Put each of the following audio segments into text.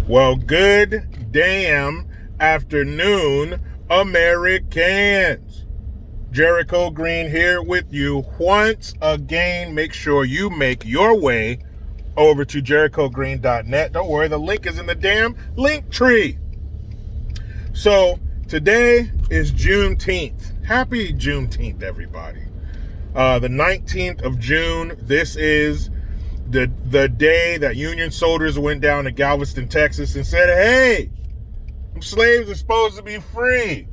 Well, good damn afternoon, Americans. Jericho Green here with you once again. Make sure you make your way over to jerichogreen.net. Don't worry, the link is in the damn link tree. So today is Juneteenth. Happy Juneteenth, everybody. The 19th of June. This is the day that Union soldiers went down to Galveston, Texas and said, hey, slaves are supposed to be free.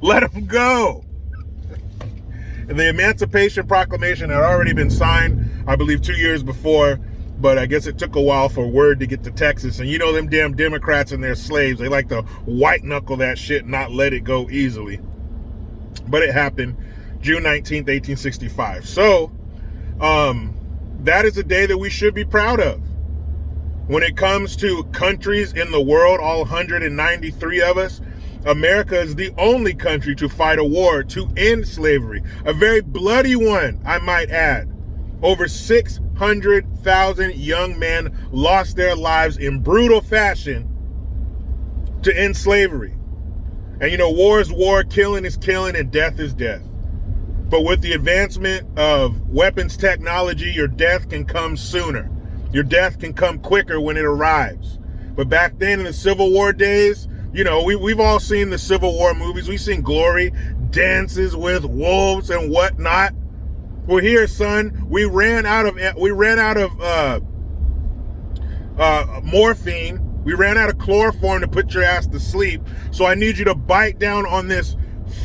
Let them go. And the Emancipation Proclamation had already been signed, I believe, 2 years before, but I guess it took a while for word to get to Texas. And you know them damn Democrats and their slaves, they like to white knuckle that shit and not let it go easily. But it happened June 19th, 1865. So, that is a day that we should be proud of. When it comes to countries in the world, all 193 of us, America is the only country to fight a war to end slavery. A very bloody one, I might add. Over 600,000 young men lost their lives in brutal fashion to end slavery. And you know, war is war, killing is killing, and death is death. But with the advancement of weapons technology, your death can come sooner. Your death can come quicker when it arrives. But back then in the Civil War days, you know, we've all seen the Civil War movies. We've seen glory, dances with wolves and whatnot. Well, here, son, we ran out of morphine. We ran out of chloroform to put your ass to sleep. So I need you to bite down on this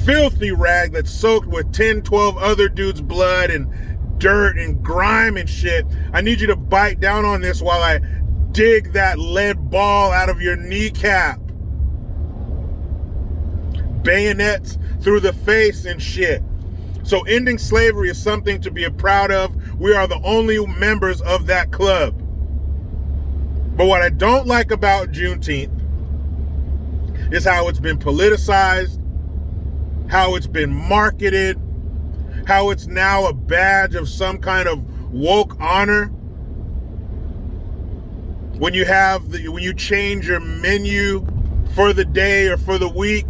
filthy rag that's soaked with 10, 12 other dudes' blood and dirt and grime and shit. I need you to bite down on this while I dig that lead ball out of your kneecap. Bayonets through the face and shit. So ending slavery is something to be proud of. We are the only members of that club. But what I don't like about Juneteenth is how it's been politicized, how it's been marketed, how it's now a badge of some kind of woke honor. When you change your menu for the day or for the week.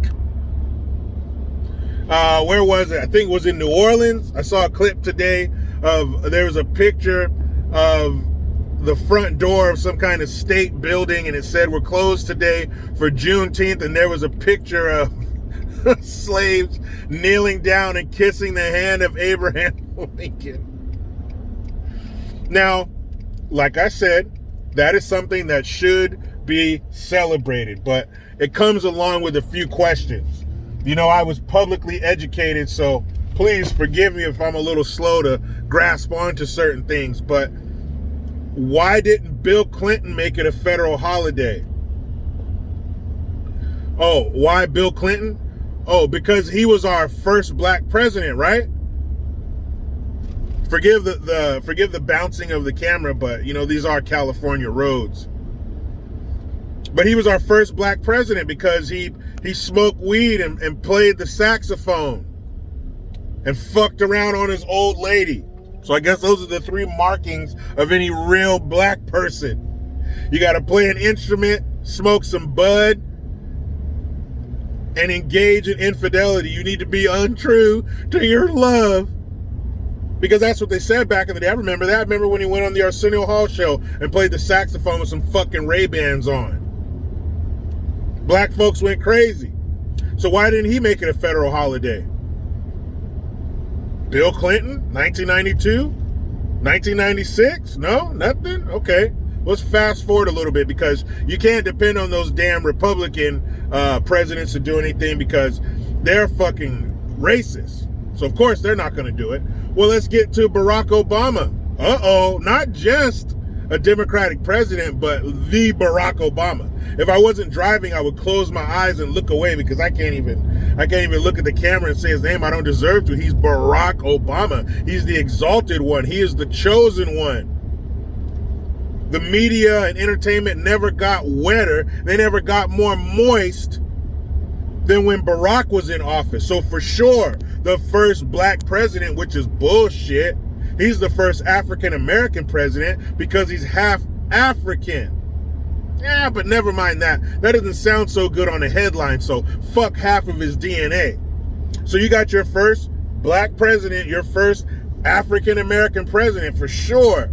Where was it? I think it was in New Orleans. I saw a clip today there was a picture of the front door of some kind of state building, and it said we're closed today for Juneteenth, and there was a picture of slaves kneeling down and kissing the hand of Abraham Lincoln. Now, like I said, that is something that should be celebrated, but it comes along with a few questions. You know, I was publicly educated, so please forgive me if I'm a little slow to grasp onto certain things, but why didn't Bill Clinton make it a federal holiday? Oh, why Bill Clinton? Oh, because he was our first black president, right? Forgive the bouncing of the camera, but you know, these are California roads. But he was our first black president because he smoked weed and played the saxophone and fucked around on his old lady. So I guess those are the three markings of any real black person. You got to play an instrument, smoke some bud, and engage in infidelity. You need to be untrue to your love. Because that's what they said back in the day. I remember that. I remember when he went on the Arsenio Hall show and played the saxophone with some fucking Ray-Bans on. Black folks went crazy. So why didn't he make it a federal holiday? Bill Clinton, 1992? 1996? No? Nothing? Okay. Let's fast forward a little bit, because you can't depend on those damn Republican presidents to do anything, because they're fucking racist. So of course they're not going to do it. Well, let's get to Barack Obama. Uh-oh, not just a Democratic president, but the Barack Obama. If I wasn't driving, I would close my eyes and look away, because I can't even look at the camera and say his name. I don't deserve to. He's Barack Obama. He's the exalted one. He is the chosen one. The media and entertainment never got wetter. They never got more moist than when Barack was in office. So for sure, the first black president, which is bullshit. He's the first African American president because he's half African. Yeah, but never mind that. That doesn't sound so good on a headline, so fuck half of his DNA. So you got your first black president, your first African-American president, for sure.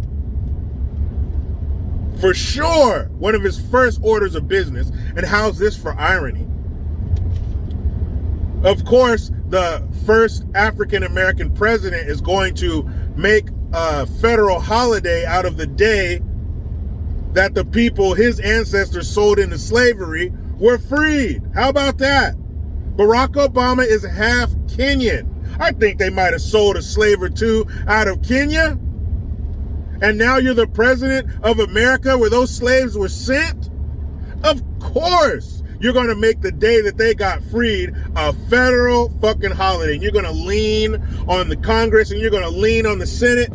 For sure. One of his first orders of business. And how's this for irony? Of course, the first African-American president is going to make a federal holiday out of the day that the people, his ancestors, sold into slavery were freed. How about that? Barack Obama is half Kenyan. I think they might have sold a slave or two out of Kenya. And now you're the president of America where those slaves were sent? Of course, you're going to make the day that they got freed a federal fucking holiday. And you're going to lean on the Congress and you're going to lean on the Senate.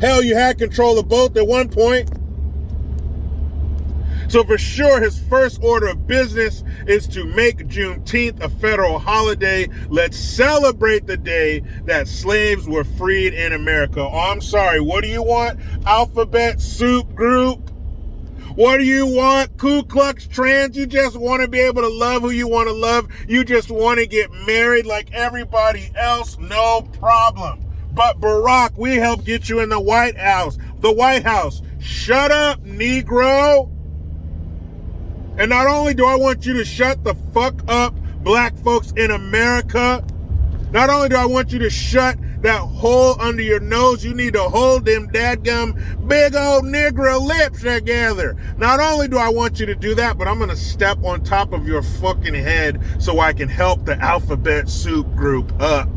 Hell, you had control of both at one point. So for sure, his first order of business is to make Juneteenth a federal holiday. Let's celebrate the day that slaves were freed in America. Oh, I'm sorry. What do you want? Alphabet Soup Group? What do you want? Ku Klux Trans? You just want to be able to love who you want to love. You just want to get married like everybody else. No problem. But Barack, we helped get you in the White House. The White House. Shut up, Negro. And not only do I want you to shut the fuck up, black folks in America, not only do I want you to shut that hole under your nose, you need to hold them dadgum big old Negro lips together. Not only do I want you to do that, but I'm going to step on top of your fucking head so I can help the Alphabet Soup Group up.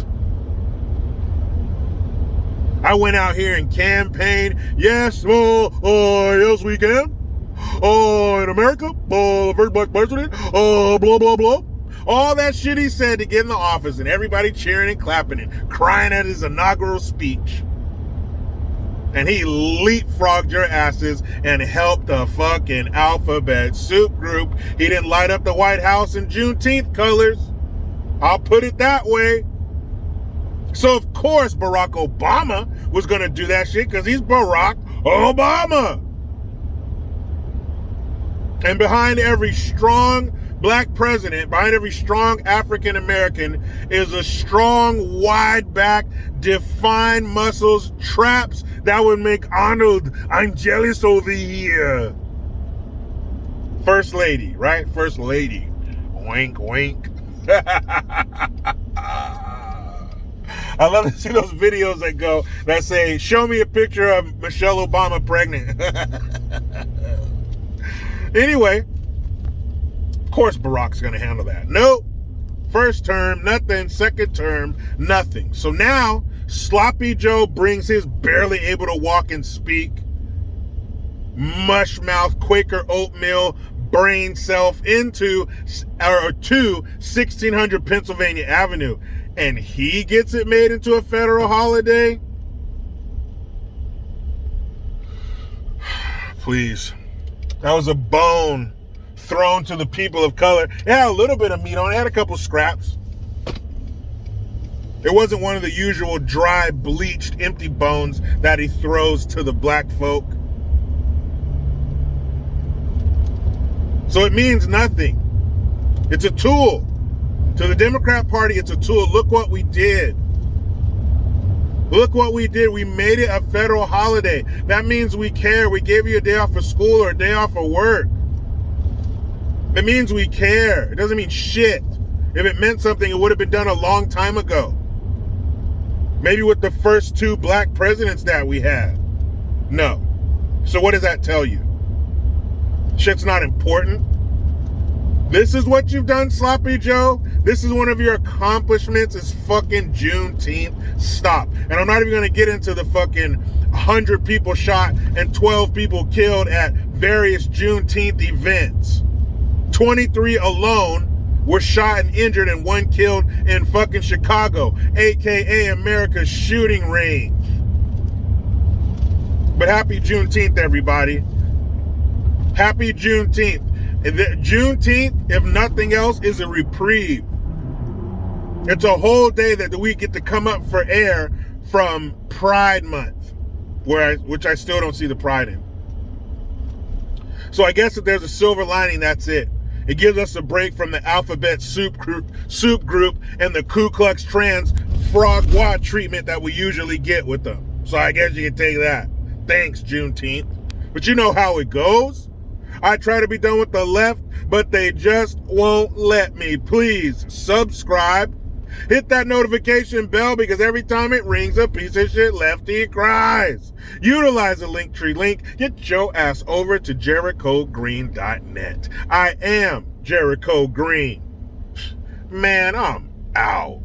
I went out here and campaigned. Yes, yes we can. In America, first black president, blah, blah, blah. All that shit he said to get in the office and everybody cheering and clapping and crying at his inaugural speech. And he leapfrogged your asses and helped the fucking Alphabet Soup Group. He didn't light up the White House in Juneteenth colors. I'll put it that way. So, of course, Barack Obama was going to do that shit because he's Barack Obama. And behind every strong black president, behind every strong African American is a strong, wide back, defined muscles, traps that would make Arnold, I'm jealous over here. First lady, right? First lady. Wink, wink. I love to see those videos that say, show me a picture of Michelle Obama pregnant. Anyway, of course Barack's going to handle that. Nope. First term, nothing. Second term, nothing. So now, Sloppy Joe brings his barely able to walk and speak, mush mouth, Quaker oatmeal, brain self to 1600 Pennsylvania Avenue. And he gets it made into a federal holiday? Please. That was a bone thrown to the people of color. It had a little bit of meat on it. It had a couple scraps. It wasn't one of the usual dry, bleached, empty bones that he throws to the black folk. So it means nothing. It's a tool. To the Democrat Party, it's a tool. Look what we did. Look what we did. We made it a federal holiday. That means we care. We gave you a day off of school or a day off of work. It means we care. It doesn't mean shit. If it meant something, it would have been done a long time ago. Maybe with the first two black presidents that we had. No. So what does that tell you? Shit's not important. This is what you've done, Sloppy Joe. This is one of your accomplishments is fucking Juneteenth. Stop. And I'm not even going to get into the fucking 100 people shot and 12 people killed at various Juneteenth events. 23 alone were shot and injured and one killed in fucking Chicago, aka America's shooting range. But happy Juneteenth, everybody. Happy Juneteenth. Juneteenth, if nothing else, is a reprieve. It's a whole day that we get to come up for air from Pride Month, which I still don't see the pride in. So I guess if there's a silver lining, that's it. It gives us a break from the alphabet soup group and the Ku Klux Trans frog wad treatment that we usually get with them. So I guess you can take that. Thanks, Juneteenth. But you know how it goes. I try to be done with the left, but they just won't let me. Please subscribe. Hit that notification bell because every time it rings, a piece of shit lefty cries. Utilize the Linktree link. Get your ass over to JerichoGreen.net. I am Jericho Green. Man, I'm out.